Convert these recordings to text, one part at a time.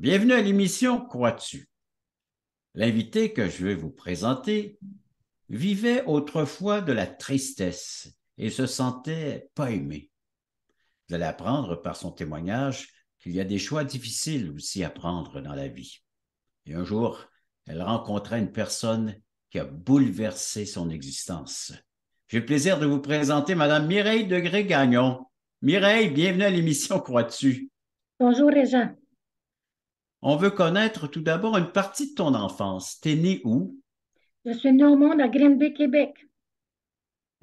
Bienvenue à l'émission Crois-tu? L'invité que je vais vous présenter vivait autrefois de la tristesse et se sentait pas aimé. Vous allez apprendre par son témoignage qu'il y a des choix difficiles aussi à prendre dans la vie. Et un jour, elle rencontra une personne qui a bouleversé son existence. J'ai le plaisir de vous présenter Madame Mireille Degré-Gagnon. Mireille, bienvenue à l'émission Crois-tu? Bonjour, Régent. On veut connaître tout d'abord une partie de ton enfance. T'es né où? Je suis née au monde à Granby, Québec.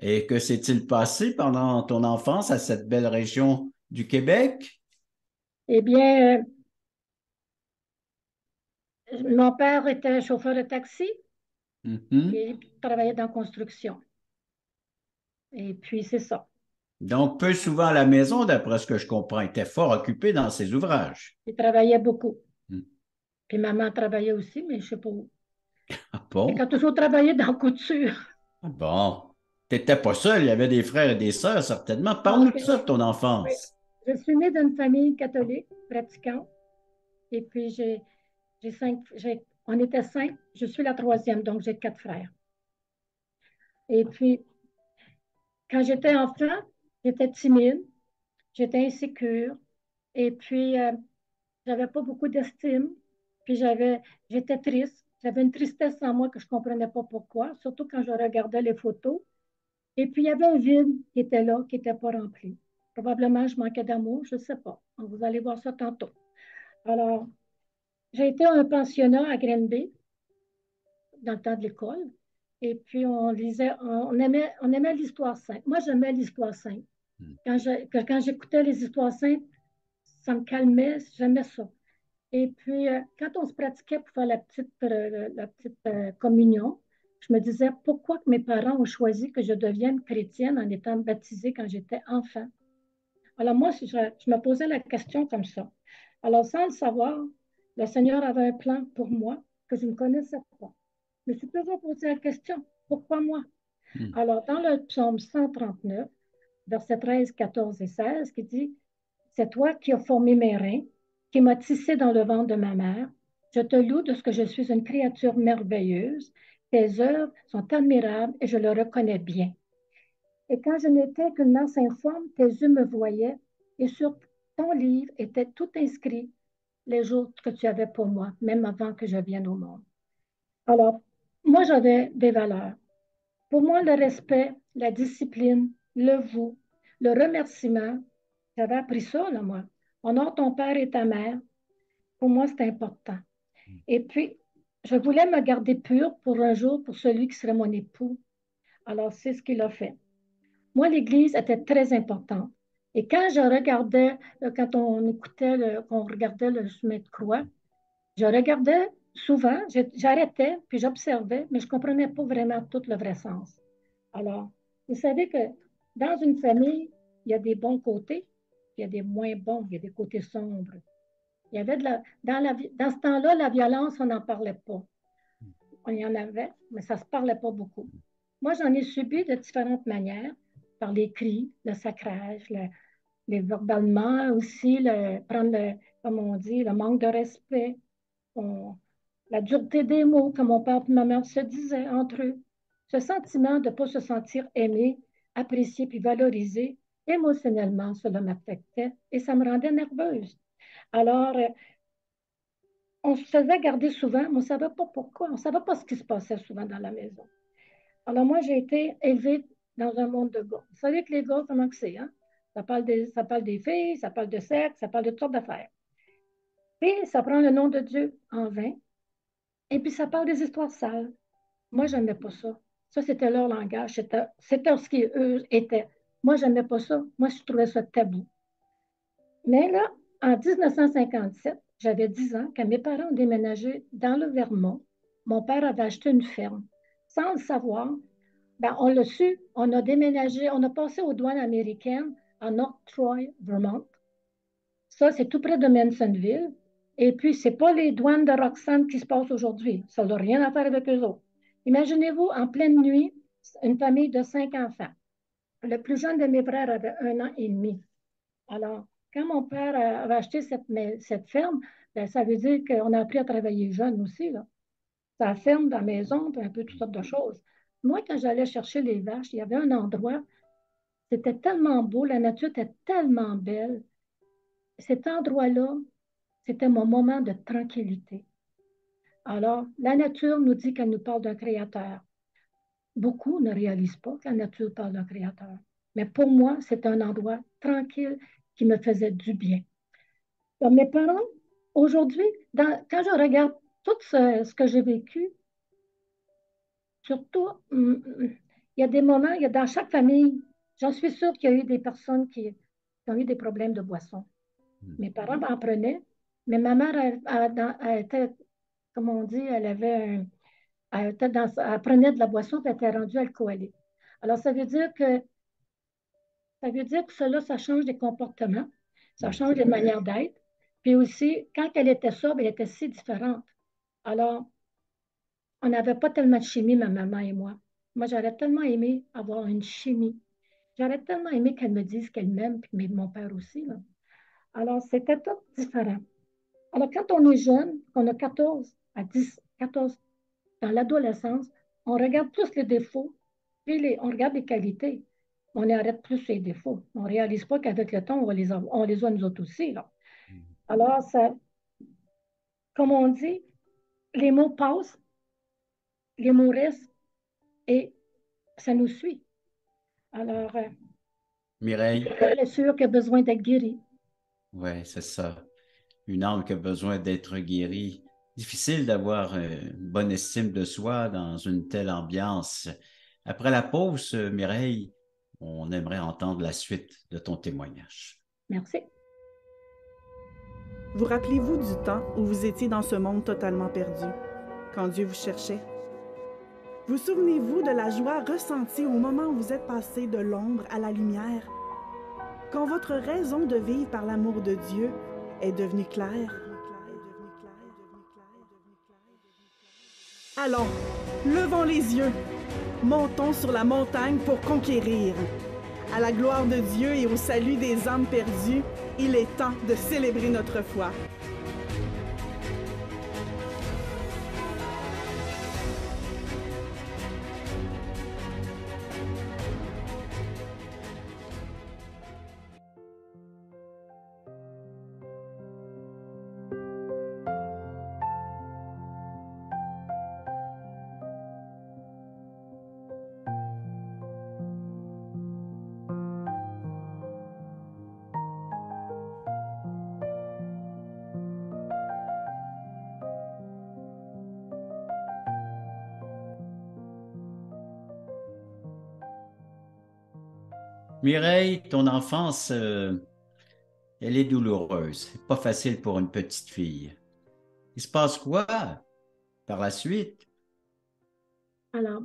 Et que s'est-il passé pendant ton enfance à cette belle région du Québec? Eh bien, mon père était chauffeur de taxi Mhm. et travaillait dans la construction. Et puis, c'est ça. Donc, peu souvent à la maison, d'après ce que je comprends, il était fort occupé dans ses ouvrages. Il travaillait beaucoup. Hmm. Puis, maman travaillait aussi, mais je ne sais pas où. Ah Et bon? a toujours travaillé dans la couture. Ah bon. T'étais pas seul, il y avait des frères et des sœurs, certainement. Non, Parle-nous de ça, de ton oui. enfance. Je suis née d'une famille catholique, pratiquante. Et puis, on était cinq. Je suis la troisième, donc j'ai quatre frères. Et puis, quand j'étais enfant, j'étais timide, j'étais insécure. Et puis, j'avais pas beaucoup d'estime. Puis j'étais triste. J'avais une tristesse en moi que je ne comprenais pas pourquoi, surtout quand je regardais les photos. Et puis, il y avait un vide qui était là, qui n'était pas rempli. Probablement, je manquais d'amour, je ne sais pas. Donc, vous allez voir ça tantôt. Alors, j'ai été à un pensionnat à Granby, dans le temps de l'école. Et puis, on aimait l'histoire sainte. Moi, j'aimais l'histoire sainte. Hmm. Quand j'écoutais les histoires saintes, ça me calmait, j'aimais ça. Et puis, quand on se pratiquait pour faire la petite communion, je me disais pourquoi que mes parents ont choisi que je devienne chrétienne en étant baptisée quand j'étais enfant. Alors moi, je me posais la question comme ça. Alors, sans le savoir, le Seigneur avait un plan pour moi que je ne connaissais pas. Je me suis toujours posé la question, pourquoi moi? Hmm. Alors, dans le psaume 139, versets 13, 14 et 16, qui dit, c'est toi qui as formé mes reins, qui m'as tissé dans le ventre de ma mère. Je te loue de ce que je suis une créature merveilleuse. Tes œuvres sont admirables et je le reconnais bien. Et quand je n'étais qu'une masse informe, tes yeux me voyaient et sur ton livre était tout inscrit les jours que tu avais pour moi, même avant que je vienne au monde. Alors, moi, j'avais des valeurs. Pour moi, le respect, la discipline, le vous, le remerciement, j'avais appris ça, là, moi. Honore ton père et ta mère. Pour moi, c'est important. Et puis, je voulais me garder pure pour un jour pour celui qui serait mon époux. Alors, c'est ce qu'il a fait. Moi, l'Église était très importante. Et quand je regardais, quand on écoutait, on regardait le chemin de croix, je regardais souvent, j'arrêtais, puis j'observais, mais je ne comprenais pas vraiment tout le vrai sens. Alors, vous savez que dans une famille, il y a des bons côtés, il y a des moins bons, il y a des côtés sombres. Il y avait dans ce temps-là, la violence, on n'en parlait pas. On y en avait, mais ça ne se parlait pas beaucoup. Moi, j'en ai subi de différentes manières, par les cris, le sacrage, les verbalement aussi, comme on dit, le manque de respect, on- la dureté des mots, comme mon père et ma mère se disaient entre eux. Ce sentiment de ne pas se sentir aimé, apprécié puis valorisé, émotionnellement, cela m'affectait et ça me rendait nerveuse. Alors, on se faisait garder souvent, mais on ne savait pas pourquoi. On ne savait pas ce qui se passait souvent dans la maison. Alors, moi, j'ai été élevée dans un monde de gars. Vous savez que les gars, comment que c'est, hein? Ça parle des filles, ça parle de sexe, ça parle de toutes sortes d'affaires. Puis, ça prend le nom de Dieu en vain. Et puis, ça parle des histoires sales. Moi, je n'aimais pas ça. Ça, c'était leur langage. C'était ce qu'eux étaient. Moi, je n'aimais pas ça. Moi, je trouvais ça tabou. Mais là, en 1957, j'avais 10 ans, quand mes parents ont déménagé dans le Vermont, mon père avait acheté une ferme. Sans le savoir, ben, on l'a su, on a déménagé, on a passé aux douanes américaines à North Troy, Vermont. Ça, c'est tout près de Mansonville. Et puis, ce n'est pas les douanes de Roxham qui se passent aujourd'hui. Ça n'a rien à faire avec eux autres. Imaginez-vous, en pleine nuit, une famille de 5 enfants. Le plus jeune de mes frères avait 1 an et demi. Alors, quand mon père avait acheté cette ferme, Ben, ça veut dire qu'on a appris à travailler jeune aussi, là. Ça ferme dans la maison, puis un peu toutes sortes de choses. Moi, quand j'allais chercher les vaches, il y avait un endroit, c'était tellement beau, la nature était tellement belle. Cet endroit-là, c'était mon moment de tranquillité. Alors, la nature nous dit qu'elle nous parle d'un créateur. Beaucoup ne réalisent pas que la nature parle d'un créateur. Mais pour moi, c'est un endroit tranquille qui me faisait du bien. Donc, mes parents, aujourd'hui, quand je regarde tout ce que j'ai vécu, surtout, il y a des moments, il y a dans chaque famille, j'en suis sûre qu'il y a eu des personnes qui ont eu des problèmes de boisson. Mes parents en prenaient, mais ma mère, elle était, comme on dit, elle prenait de la boisson et elle était rendue alcoolique. Alors, ça veut dire que cela, ça change des comportements, ça change des manières d'être. Puis aussi, quand elle était sobre, elle était si différente. Alors, on n'avait pas tellement de chimie, ma maman et moi. Moi, j'aurais tellement aimé avoir une chimie. J'aurais tellement aimé qu'elle me dise qu'elle m'aime, puis mon père aussi, là. Alors, c'était tout différent. Alors, quand on est jeune, qu'on a 14 à 10, 14 dans l'adolescence, on regarde plus les défauts, puis on regarde les qualités. On arrête plus les défauts. On ne réalise pas qu'avec le temps, on les a nous autres aussi, là. Alors, comme on dit, les mots passent, les mots restent et ça nous suit. Alors, Mireille, c'est une blessure qui a besoin d'être guérie. ouais, c'est ça. Une âme qui a besoin d'être guérie. Difficile d'avoir une bonne estime de soi dans une telle ambiance. Après la pause, Mireille, on aimerait entendre la suite de ton témoignage. Merci. Vous rappelez-vous du temps où vous étiez dans ce monde totalement perdu, quand Dieu vous cherchait? Vous souvenez-vous de la joie ressentie au moment où vous êtes passé de l'ombre à la lumière? Quand votre raison de vivre par l'amour de Dieu est devenue claire? Allons, levons les yeux, montons sur la montagne pour conquérir. À la gloire de Dieu et au salut des âmes perdues, il est temps de célébrer notre foi. Mireille, ton enfance, elle est douloureuse. C'est pas facile pour une petite fille. Il se passe quoi par la suite? Alors,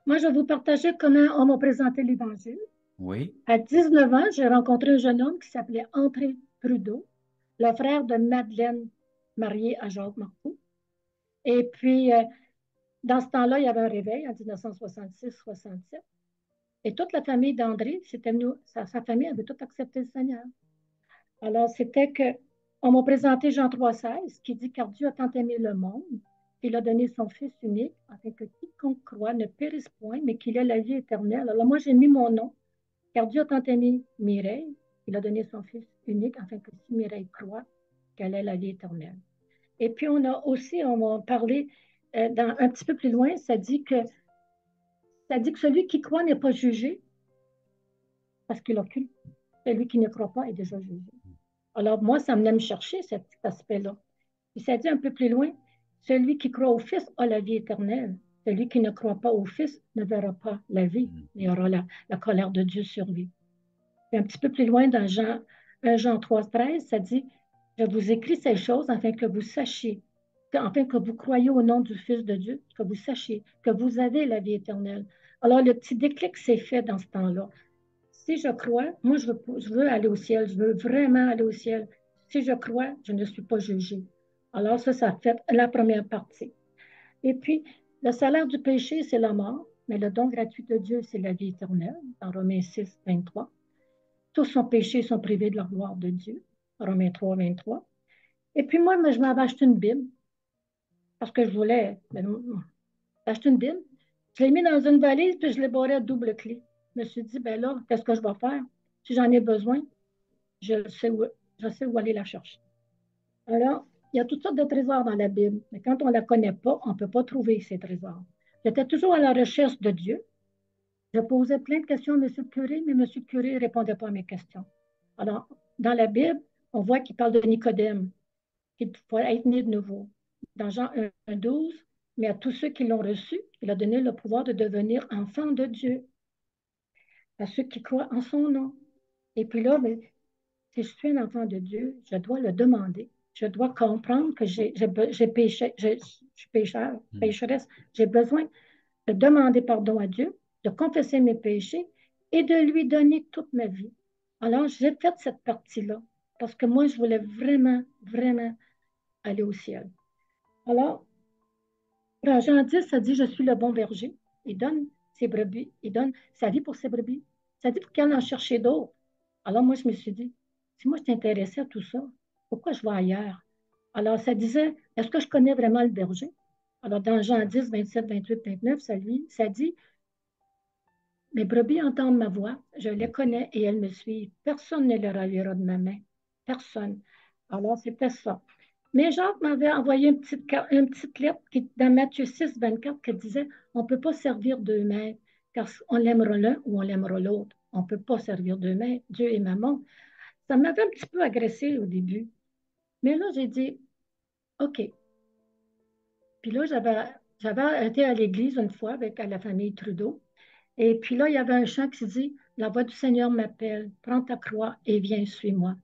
moi, je vais vous partager comment on m'a présenté l'Évangile. Oui. À 19 ans, j'ai rencontré un jeune homme qui s'appelait André Trudeau, le frère de Madeleine, mariée à Jacques Marcoux. Et puis, dans ce temps-là, il y avait un réveil en 1966-67. Et toute la famille d'André, sa famille avait tout accepté le Seigneur. Alors, c'était que, on m'a présenté Jean 3,16 qui dit car Dieu a tant aimé le monde qu'il a donné son Fils unique afin que quiconque croit ne périsse point, mais qu'il ait la vie éternelle. Alors, moi, j'ai mis mon nom car Dieu a tant aimé Mireille qu'il a donné son Fils unique afin que si Mireille croit, qu'elle ait la vie éternelle. Et puis, on m'a parlé un petit peu plus loin, ça dit que celui qui croit n'est pas jugé parce qu'il occulte. Celui qui ne croit pas est déjà jugé. Alors, moi, ça venait me chercher cet aspect-là. Puis ça dit un peu plus loin, celui qui croit au Fils a la vie éternelle. Celui qui ne croit pas au Fils ne verra pas la vie, mais aura la colère de Dieu sur lui. Puis un petit peu plus loin, dans Jean 3,13, ça dit, je vous écris ces choses afin que vous sachiez, afin que vous croyez au nom du Fils de Dieu, que vous sachiez que vous avez la vie éternelle. Alors, le petit déclic s'est fait dans ce temps-là. Si je crois, moi, je veux aller au ciel, je veux vraiment aller au ciel. Si je crois, je ne suis pas jugée. Alors ça fait la première partie. Et puis, le salaire du péché, c'est la mort, mais le don gratuit de Dieu, c'est la vie éternelle, dans Romains 6, 23. Tous sans péché sont privés de la gloire de Dieu, Romains 3, 23. Et puis moi, je m'avais acheté une Bible parce que je voulais acheter une Bible. Je l'ai mis dans une valise, puis je l'ai barré à double clé. Je me suis dit, ben là, qu'est-ce que je vais faire? Si j'en ai besoin, je sais je sais où aller la chercher. Alors, il y a toutes sortes de trésors dans la Bible, mais quand on ne la connaît pas, on ne peut pas trouver ces trésors. J'étais toujours à la recherche de Dieu. Je posais plein de questions à M. le curé, mais M. le curé ne répondait pas à mes questions. Alors, dans la Bible, on voit qu'il parle de Nicodème, qu'il faut être né de nouveau. Dans Jean 1,12, mais à tous ceux qui l'ont reçu, il a donné le pouvoir de devenir enfants de Dieu, à ceux qui croient en son nom. Et puis là, mais, si je suis un enfant de Dieu, je dois le demander. Je dois comprendre que j'ai péché, je suis pécheur, pécheresse. J'ai besoin de demander pardon à Dieu, de confesser mes péchés et de lui donner toute ma vie. Alors, j'ai fait cette partie-là parce que moi, je voulais vraiment, vraiment aller au ciel. Alors, dans Jean 10, ça dit, je suis le bon berger. Il donne ses brebis, il donne sa vie pour ses brebis. Ça dit pour qu'il en chercher d'autres. Alors, moi, je me suis dit, si moi, je t'intéressais à tout ça, pourquoi je vais ailleurs? Alors, ça disait, est-ce que je connais vraiment le berger? Alors, dans Jean 10, 27, 28, 29, ça dit, mes brebis entendent ma voix, je les connais et elles me suivent. Personne ne les reliera de ma main. Personne. Alors, c'était ça. Mais Jacques m'avait envoyé une petite lettre dans Matthieu 6, 24 qui disait on ne peut pas servir deux maîtres, car on l'aimera l'un ou on l'aimera l'autre. On ne peut pas servir deux maîtres, Dieu et maman. Ça m'avait un petit peu agressé au début. Mais là, j'ai dit OK. Puis là, j'avais été à l'église une fois avec la famille Trudeau. Et puis là, il y avait un chant qui dit la voix du Seigneur m'appelle, prends ta croix et viens, suis-moi.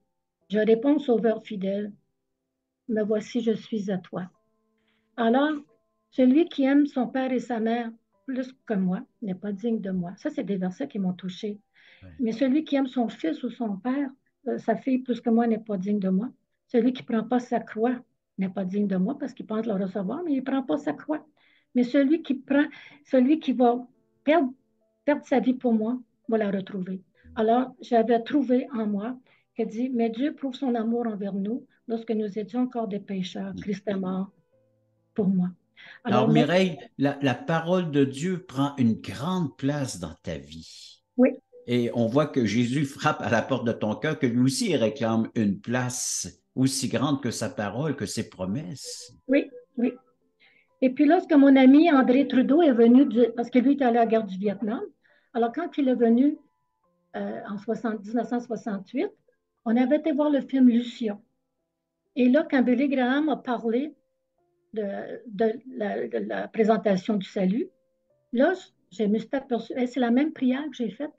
Je réponds, Sauveur fidèle, me voici, je suis à toi. Alors, celui qui aime son père et sa mère plus que moi n'est pas digne de moi. Ça, c'est des versets qui m'ont touché. Ouais. Mais celui qui aime son fils ou son père, sa fille plus que moi n'est pas digne de moi. Celui qui ne prend pas sa croix n'est pas digne de moi parce qu'il pense le recevoir, mais il ne prend pas sa croix. Mais celui qui va perdre, perdre sa vie pour moi, va la retrouver. Alors, j'avais trouvé en moi qui dit, mais Dieu prouve son amour envers nous lorsque nous étions encore des pécheurs. Christ est mort pour moi. Alors, Alors, mais, Mireille, la parole de Dieu prend une grande place dans ta vie. oui, Et on voit que Jésus frappe à la porte de ton cœur, que lui aussi il réclame une place aussi grande que sa parole, que ses promesses. oui, oui. Et puis lorsque mon ami André Trudeau est venu, parce que lui est allé à la guerre du Vietnam, alors quand il est venu en 1968, on avait été voir le film Lucia. Et là, quand Billy Graham a parlé de la présentation du salut, là, je me suis aperçue, c'est la même prière que j'ai faite.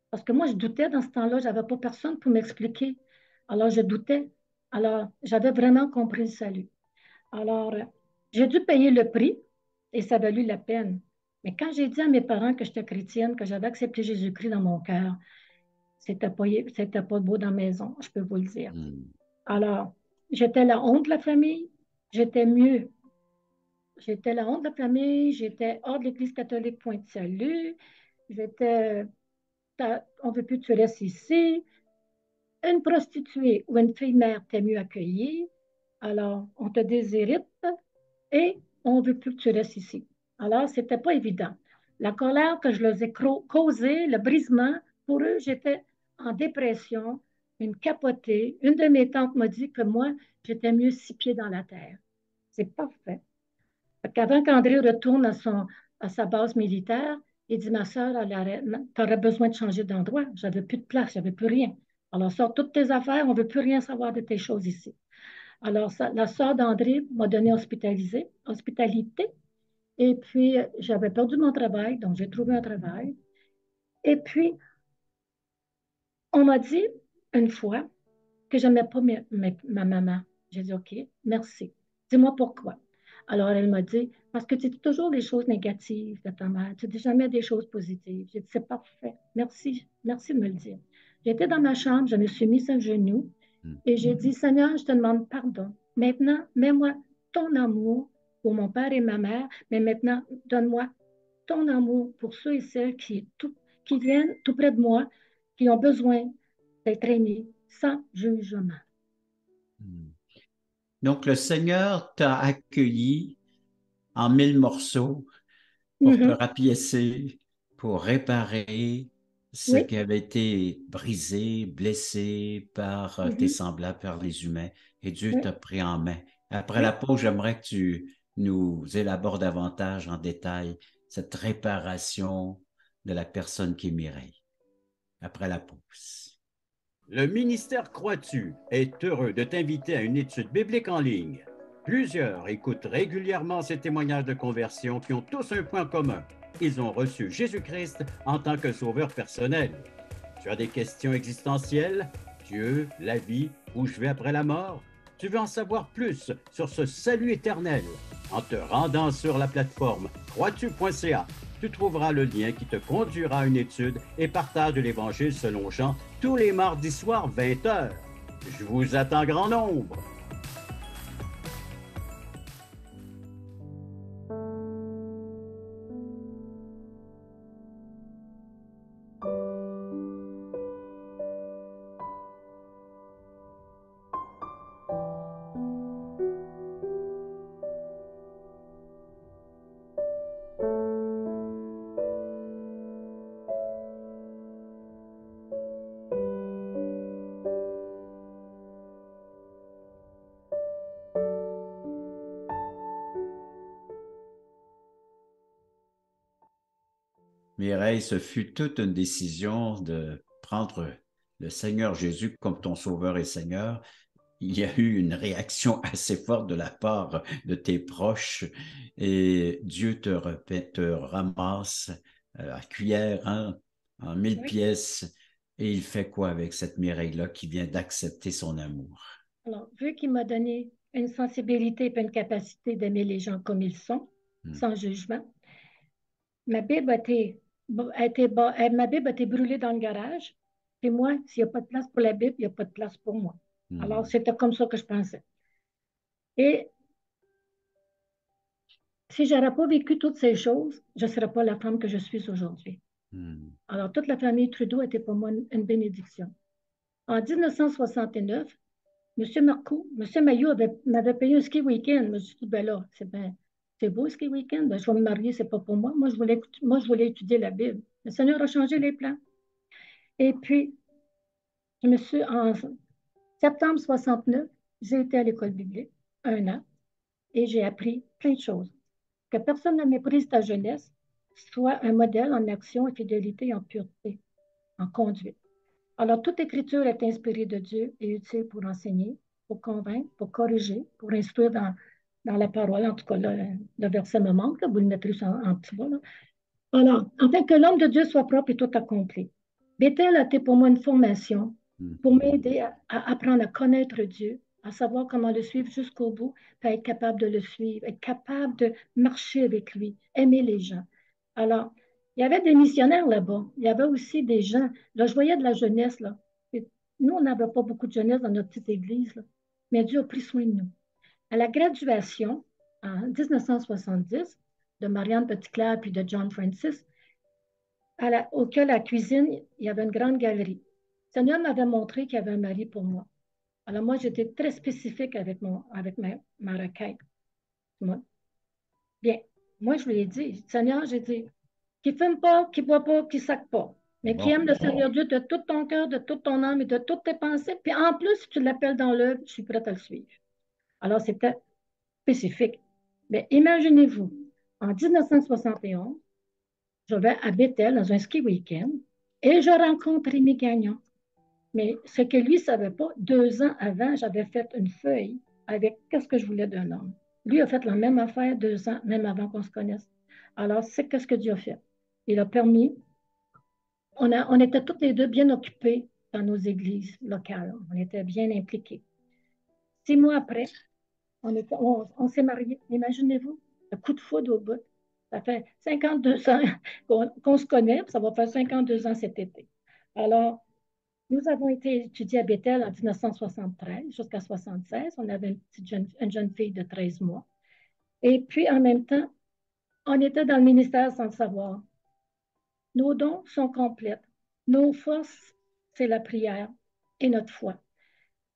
Parce que moi, je doutais dans ce temps-là, je n'avais pas personne pour m'expliquer. Alors, je doutais. Alors, j'avais vraiment compris le salut. Alors, j'ai dû payer le prix et ça a valu la peine. Mais quand j'ai dit à mes parents que j'étais chrétienne, que j'avais accepté Jésus-Christ dans mon cœur, c'était pas beau dans la maison, je peux vous le dire. Alors, j'étais la honte de la famille, j'étais mieux. J'étais la honte de la famille, j'étais hors de l'Église catholique, point de salut, j'étais, on ne veut plus que tu restes ici. Une prostituée ou une fille mère, t'es mieux accueillie. Alors, on te déshérite et on ne veut plus que tu restes ici. Alors, ce n'était pas évident. La colère que je leur ai causée, le brisement, pour eux, j'étais en dépression, une capotée. Une de mes tantes m'a dit que moi, j'étais mieux 6 pieds dans la terre. C'est parfait. Qu'avant qu'André retourne à sa base militaire, il dit, ma soeur, tu aurais besoin de changer d'endroit. J'avais plus de place, j'avais plus rien. Alors, sors toutes tes affaires, on ne veut plus rien savoir de tes choses ici. Alors, la sœur d'André m'a donné hospitalité. Et puis, j'avais perdu mon travail, donc j'ai trouvé un travail. Et puis, on m'a dit une fois que je n'aimais pas ma maman. J'ai dit, OK, merci. Dis-moi pourquoi. Alors, elle m'a dit, parce que tu dis toujours des choses négatives de ta mère. Tu ne dis jamais des choses positives. J'ai dit, c'est parfait. Merci. Merci de me le dire. J'étais dans ma chambre, je me suis mise à genoux et j'ai dit, Seigneur, je te demande pardon. Maintenant, mets-moi ton amour pour mon père et ma mère, mais maintenant, donne-moi ton amour pour ceux et celles qui viennent tout près de moi, qui ont besoin d'être aimés sans jugement. Donc, le Seigneur t'a accueilli en 1000 morceaux pour te Mhm. rapiécer, pour réparer ce Oui. qui avait été brisé, blessé par tes Mhm. semblables, par les humains. Et Dieu Oui. t'a pris en main. Après la Oui. pause, j'aimerais que tu nous élabores davantage en détail cette réparation de la personne qui est Mireille. Après la pause. Le ministère Croix-tu est heureux de t'inviter à une étude biblique en ligne. Plusieurs écoutent régulièrement ces témoignages de conversion qui ont tous un point commun. Ils ont reçu Jésus-Christ en tant que sauveur personnel. Tu as des questions existentielles? Dieu, la vie, où je vais après la mort? Tu veux en savoir plus sur ce salut éternel? En te rendant sur la plateforme croitu.ca, tu trouveras le lien qui te conduira à une étude et partage de l'Évangile selon Jean tous les mardis soirs 20h. Je vous attends grand nombre. Mireille, ce fut toute une décision de prendre le Seigneur Jésus comme ton Sauveur et Seigneur. Il y a eu une réaction assez forte de la part de tes proches et Dieu te ramasse à cuillère, hein, en 1000 pièces. Et il fait quoi avec cette Mireille-là qui vient d'accepter son amour? Alors, vu qu'il m'a donné une sensibilité et une capacité d'aimer les gens comme ils sont, Hmm. sans jugement, ma Bible a été brûlée dans le garage. Et moi, s'il n'y a pas de place pour la Bible, il n'y a pas de place pour moi. Alors, Hmm. c'était comme ça que je pensais. Et si je n'aurais pas vécu toutes ces choses, je ne serais pas la femme que je suis aujourd'hui. Hmm. Alors, toute la famille Trudeau était pour moi une bénédiction. En 1969, M. Mailloux m'avait payé un ski week-end. Je me suis dit, ben là, c'est beau, ski week-end. Ben, je vais me marier, c'est pas pour moi. Moi, je voulais étudier la Bible. Le Seigneur a changé les plans. Et puis, en septembre 69, j'ai été à l'école biblique, 1 an, et j'ai appris plein de choses. Que personne ne méprise ta jeunesse, soit un modèle en action et fidélité et en pureté, en conduite. Alors, toute écriture est inspirée de Dieu et utile pour enseigner, pour convaincre, pour corriger, pour instruire dans la parole. En tout cas, là, le verset me manque, là, vous le mettrez en petit bas. Là. Alors, afin que l'homme de Dieu soit propre et tout accompli. Bethel a été pour moi une formation pour Hmm. m'aider à apprendre à connaître Dieu, à savoir comment le suivre jusqu'au bout, puis être capable de le suivre, être capable de marcher avec lui, aimer les gens. Alors, il y avait des missionnaires là-bas. Il y avait aussi des gens. Là, je voyais de la jeunesse, là. Et nous, on n'avait pas beaucoup de jeunesse dans notre petite église, là. Mais Dieu a pris soin de nous. À la graduation, en 1970, de Marianne Petitclerc puis de John Francis, auquel à la cuisine, il y avait une grande galerie. Le Seigneur m'avait montré qu'il y avait un mari pour moi. Alors moi, j'étais très spécifique avec ma requête. Moi. Bien, moi, je lui ai dit, Seigneur, j'ai dit, qui ne fume pas, qui ne boit pas, qui ne sac pas, mais qui aime Bon. le Seigneur Dieu de tout ton cœur, de toute ton âme et de toutes tes pensées. Puis en plus, si tu l'appelles dans l'œuvre, je suis prête à le suivre. Alors, c'était spécifique. Mais imaginez-vous, en 1971, je vais à Bethel dans un ski week-end et je rencontre Rémi Gagnon. Mais ce que lui ne savait pas, 2 ans avant, j'avais fait une feuille avec qu'est-ce que je voulais d'un homme. Lui a fait la même affaire 2 ans, même avant qu'on se connaisse. Alors, c'est qu'est-ce que Dieu a fait. Il a permis, on était toutes les deux bien occupés dans nos églises locales. On était bien impliqués. 6 mois après, on s'est mariés. Imaginez-vous, le coup de foudre au bout. Ça fait 52 ans qu'on se connaît, ça va faire 52 ans cet été. Alors, nous avons été étudiés à Bethel en 1973 jusqu'à 1976. On avait une jeune fille de 13 mois. Et puis, en même temps, on était dans le ministère sans le savoir. Nos dons sont complètes. Nos forces, c'est la prière et notre foi.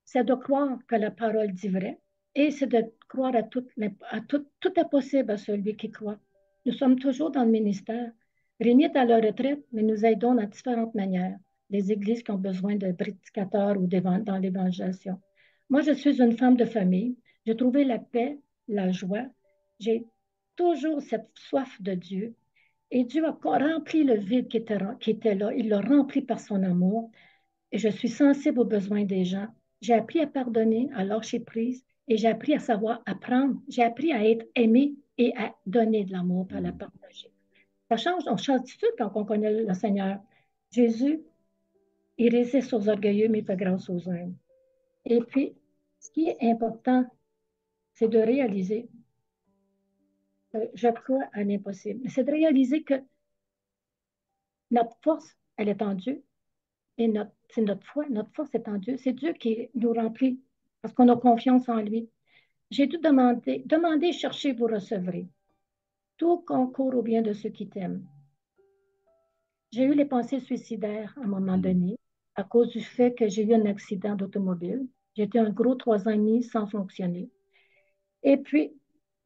C'est de croire que la parole dit vrai Et c'est de croire tout est possible à celui qui croit. Nous sommes toujours dans le ministère. Rémi est à la retraite, mais nous aidons de différentes manières. Les églises qui ont besoin de prédicateurs ou dans l'évangélisation. Moi, je suis une femme de famille. J'ai trouvé la paix, la joie. J'ai toujours cette soif de Dieu. Et Dieu a rempli le vide qui était là. Il l'a rempli par son amour. Et je suis sensible aux besoins des gens. J'ai appris à pardonner, à lâcher prise. Et j'ai appris à savoir apprendre. J'ai appris à être aimé et à donner de l'amour, à la partager. Ça change, on change tout quand on connaît le Seigneur. Jésus, il résiste aux orgueilleux, mais il fait grâce aux humbles. Et puis, ce qui est important, c'est de réaliser que je crois à l'impossible. C'est de réaliser que notre force, elle est en Dieu. Et c'est notre foi, notre force est en Dieu. C'est Dieu qui nous remplit parce qu'on a confiance en lui. J'ai dû demandez, cherchez, vous recevrez. Tout concourt au bien de ceux qui t'aiment. J'ai eu les pensées suicidaires à un moment donné à cause du fait que j'ai eu un accident d'automobile. J'ai été un gros 3 ans et demi sans fonctionner. Et puis,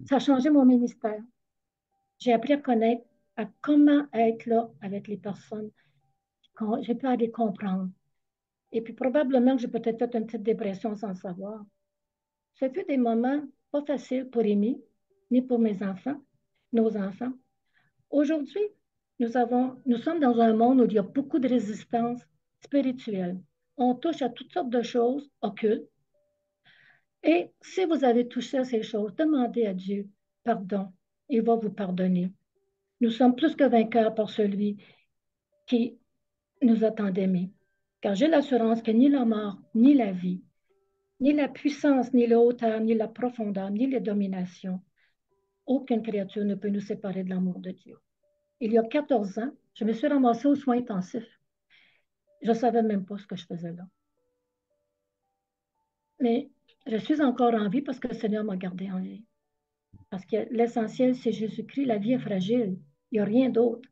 ça a changé mon ministère. J'ai appris à connaître, à comment être là avec les personnes. J'ai pu les comprendre. Et puis, probablement que j'ai peut-être fait une petite dépression sans le savoir. Ça fut des moments pas faciles pour Amy, ni pour mes enfants, nos enfants. Aujourd'hui, nous sommes dans un monde où il y a beaucoup de résistance spirituelle. On touche à toutes sortes de choses occultes. Et si vous avez touché à ces choses, demandez à Dieu pardon. Il va vous pardonner. Nous sommes plus que vainqueurs par celui qui nous a tant aimés. Car j'ai l'assurance que ni la mort, ni la vie, ni la puissance, ni la hauteur, ni la profondeur, ni les dominations, aucune créature ne peut nous séparer de l'amour de Dieu. Il y a 14 ans, je me suis ramassée aux soins intensifs. Je ne savais même pas ce que je faisais là. Mais je suis encore en vie parce que le Seigneur m'a gardée en vie. Parce que l'essentiel, c'est Jésus-Christ. La vie est fragile. Il n'y a rien d'autre.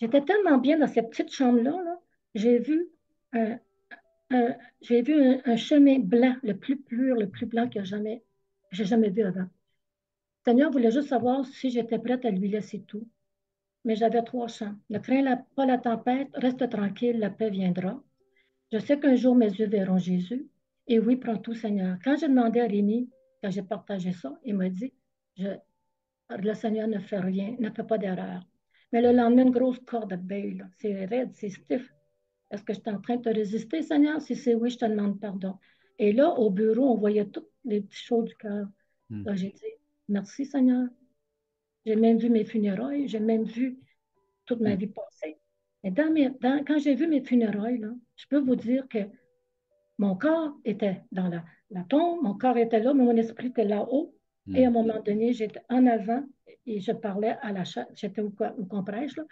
J'étais tellement bien dans cette petite chambre-là. Là, j'ai vu un chemin blanc, le plus pur, le plus blanc que j'ai jamais vu avant. Le Seigneur voulait juste savoir si j'étais prête à lui laisser tout. Mais j'avais 3 champs. Ne crains pas la tempête, reste tranquille, la paix viendra. Je sais qu'un jour mes yeux verront Jésus. Et oui, prends tout, Seigneur. Quand j'ai demandé à Rémi, quand j'ai partagé ça, il m'a dit, le Seigneur ne fait rien, ne fait pas d'erreur. Mais le lendemain, une grosse corde à beuil, c'est raide, c'est stiff. Est-ce que je suis en train de te résister, Seigneur? Si c'est oui, je te demande pardon. Et là, au bureau, on voyait toutes les petits choses du cœur. Là, j'ai dit, merci, Seigneur. J'ai même vu mes funérailles, j'ai même vu toute ma vie passée. Et quand j'ai vu mes funérailles, là, je peux vous dire que mon corps était dans la tombe, mon corps était là, mais mon esprit était là-haut. Et à un moment donné, j'étais en avant et je parlais à j'étais au comprèche, là,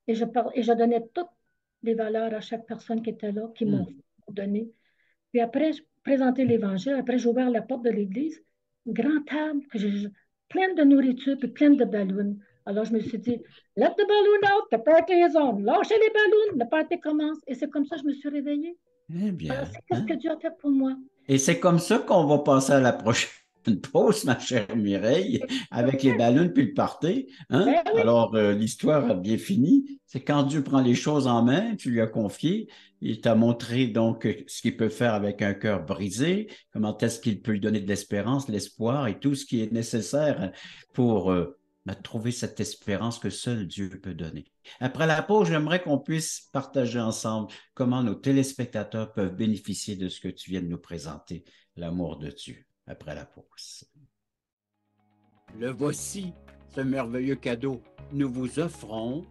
et je donnais toutes les valeurs à chaque personne qui était là, qui m'ont donné. Puis après, je présentais l'Évangile. Après, j'ai ouvert la porte de l'église, une grande table, pleine de nourriture, puis pleine de ballons. Alors, je me suis dit, let the balloon out, the party is on. Lâchez les ballons, le party commence. Et c'est comme ça que je me suis réveillée. Eh bien. Alors, c'est ce que Dieu a fait pour moi. Et c'est comme ça qu'on va passer à la prochaine pause, ma chère Mireille, avec les ballons puis le party. Hein? Ben oui. Alors, l'histoire a bien fini. C'est quand Dieu prend les choses en main, tu lui as confié, il t'a montré donc ce qu'il peut faire avec un cœur brisé, comment est-ce qu'il peut lui donner de l'espérance, l'espoir et tout ce qui est nécessaire pour trouver cette espérance que seul Dieu peut donner. Après la pause, j'aimerais qu'on puisse partager ensemble comment nos téléspectateurs peuvent bénéficier de ce que tu viens de nous présenter, l'amour de Dieu, après la pause. Le voici, ce merveilleux cadeau. Nous vous offrons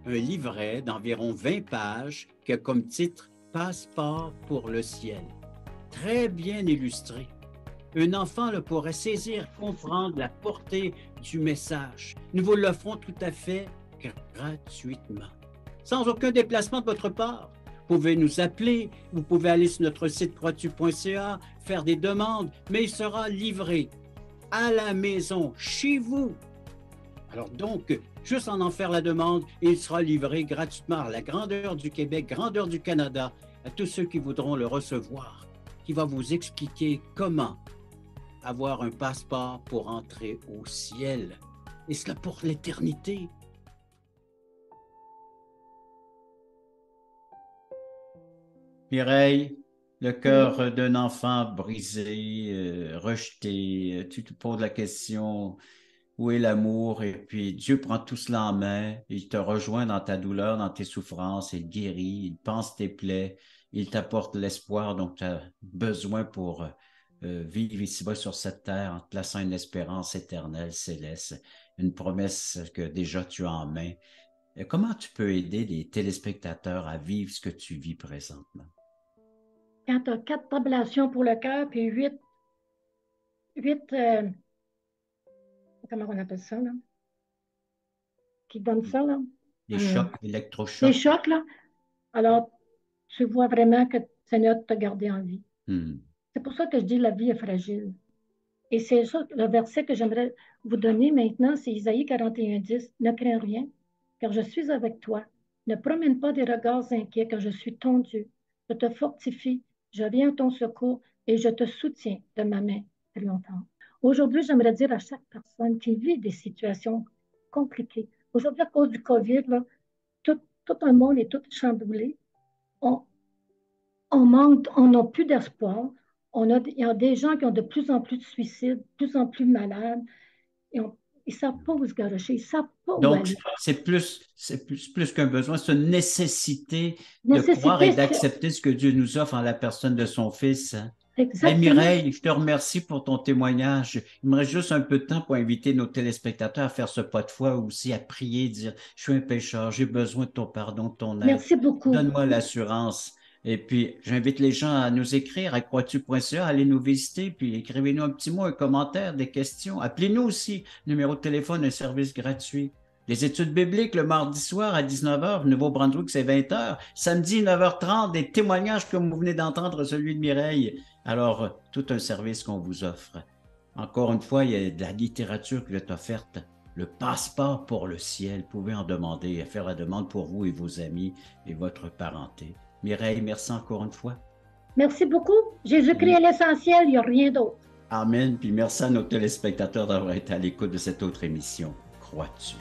un livret d'environ 20 pages qui a comme titre « Passeport pour le ciel ». Très bien illustré. Un enfant le pourrait saisir, comprendre la portée du message. Nous vous l'offrons tout à fait gratuitement, sans aucun déplacement de votre part. Vous pouvez nous appeler, vous pouvez aller sur notre site croixtu.ca, faire des demandes, mais il sera livré à la maison, chez vous. Alors donc, juste en faire la demande, et il sera livré gratuitement à la grandeur du Québec, grandeur du Canada, à tous ceux qui voudront le recevoir, qui va vous expliquer comment avoir un passeport pour entrer au ciel. Et cela pour l'éternité. Mireille, le cœur d'un enfant brisé, rejeté, tu te poses la question, où est l'amour? Et puis Dieu prend tout cela en main, il te rejoint dans ta douleur, dans tes souffrances, il guérit, il panse tes plaies, il t'apporte l'espoir dont tu as besoin pour vivre ici-bas sur cette terre en te plaçant une espérance éternelle, céleste, une promesse que déjà tu as en main. Et comment tu peux aider les téléspectateurs à vivre ce que tu vis présentement? Quand tu as 4 tablations pour le cœur, puis 8 comment on appelle ça, là? Qui donne ça, là? Les chocs, Des électrochocs. chocs, là. Alors, tu vois vraiment que le Seigneur t'a gardé en vie. C'est pour ça que je dis la vie est fragile. Et c'est ça, le verset que j'aimerais vous donner maintenant, c'est Isaïe 41:10. Ne crains rien, car je suis avec toi. Ne promène pas des regards inquiets, car je suis ton Dieu. Je te fortifie, je viens à ton secours et je te soutiens de ma main triomphante. Aujourd'hui, j'aimerais dire à chaque personne qui vit des situations compliquées. Aujourd'hui, à cause du COVID, là, tout un monde est tout chamboulé. On manque, on n'a plus d'espoir. Il y a des gens qui ont de plus en plus de suicides, de plus en plus malades. Et ils ne savent pas où se garocher, ils ne savent pas où Donc, aller. c'est plus qu'un besoin, c'est une nécessité de croire et d'accepter ce que Dieu nous offre en la personne de son Fils. Hey Mireille, je te remercie pour ton témoignage. Il me reste juste un peu de temps pour inviter nos téléspectateurs à faire ce pas de foi aussi, à prier, dire, je suis un pécheur, j'ai besoin de ton pardon, de ton aide. Merci beaucoup. Donne-moi l'assurance. Et puis, j'invite les gens à nous écrire à croitu.ca, allez nous visiter, puis écrivez-nous un petit mot, un commentaire, des questions. Appelez-nous aussi, numéro de téléphone, un service gratuit. Les études bibliques le mardi soir à 19h, Nouveau-Brunswick, c'est 20h. Samedi, 9h30, des témoignages comme vous venez d'entendre, celui de Mireille. Alors, tout un service qu'on vous offre. Encore une fois, il y a de la littérature qui est offerte. Le passeport pour le ciel. Vous pouvez en demander, faire la demande pour vous et vos amis et votre parenté. Mireille, merci encore une fois. Merci beaucoup. Jésus-Christ est l'essentiel, il n'y a rien d'autre. Amen. Puis merci à nos téléspectateurs d'avoir été à l'écoute de cette autre émission. Crois-tu?